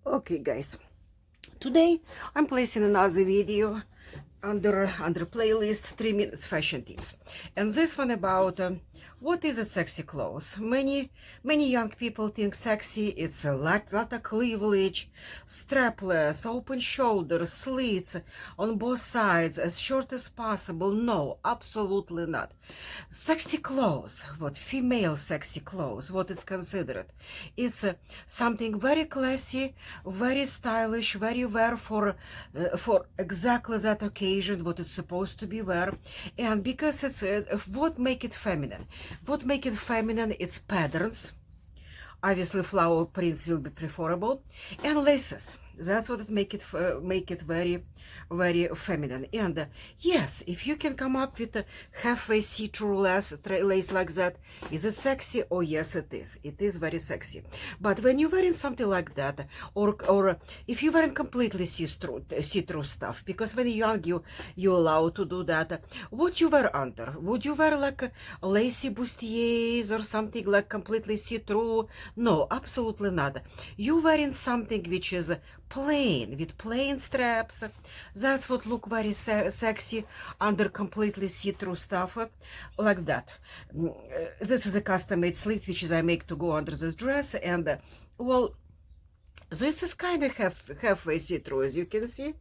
Okay, guys, today I'm placing another video under playlist 3 minutes fashion tips, and this one about what is a sexy clothes. Many young people think sexy it's a lot of cleavage, strapless, open shoulders, slits on both sides, as short as possible. No, absolutely not. Sexy clothes, what female sexy clothes, what is considered, it's something very classy, very stylish, very wear for exactly that occasion what it's supposed to be wear. And because it's what make it feminine, it's patterns. Obviously flower prints will be preferable, and laces. That's what it make it very feminine. And yes, if you can come up with a halfway see-through lace like that, is it sexy? Oh yes, it is. It is very sexy. But when you're wearing something like that, or if you're wearing completely see-through stuff, because when you're young you allowed to do that, what you wear under? Would you wear like a lacy bustiers or something like completely see-through? No, absolutely not. You're wearing something which is plain, with plain straps. That's what look very sexy under completely see-through stuff like that. This is a custom-made slit which is I make to go under this dress, and well, this is kind of halfway see-through, as you can see.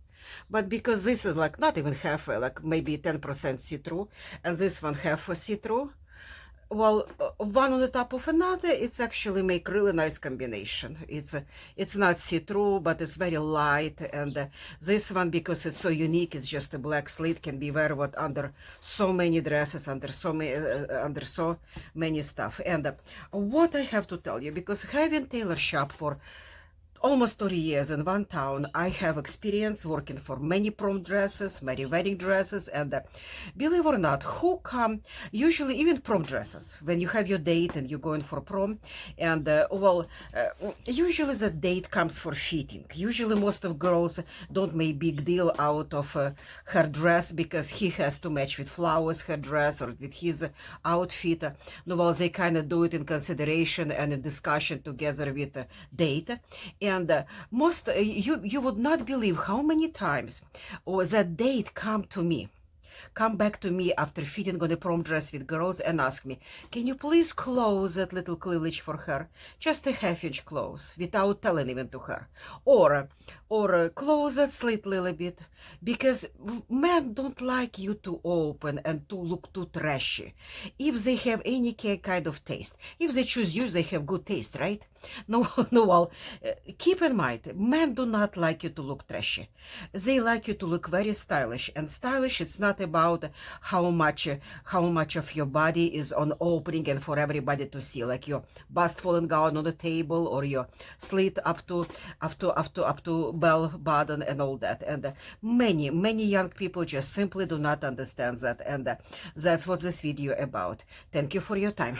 But because this is like not even halfway, like maybe 10% see-through, and this one half see-through, well, one on the top of another, it's actually make really nice combination. It's not see-through, but it's very light. And this one, because it's so unique, it's just a black slit, can be wear what under so many dresses, under so many stuff. And what I have to tell you, because having tailor shop for almost 30 years in one town, I have experience working for many prom dresses, many wedding dresses, and believe or not, who come, usually even prom dresses, when you have your date and you're going for prom, and usually the date comes for fitting. Usually most of girls don't make big deal out of her dress because he has to match with flowers her dress or with his outfit. No, well, they kind of do it in consideration and in discussion together with date. And most you would not believe how many times that date come back to me after fitting on a prom dress with girls and ask me, can you please close that little cleavage for her, just a half-inch close, without telling even to her, or close that slit a little bit, because men don't like you to open and to look too trashy. If they have any kind of taste, if they choose you, they have good taste, right? No, well, keep in mind, men do not like you to look trashy. They like you to look very stylish, and stylish, it's not about how much of your body is on opening and for everybody to see, like your bust falling out on the table or your slit up to bell button and all that. And many young people just simply do not understand that, and that's what this video about. Thank you for your time.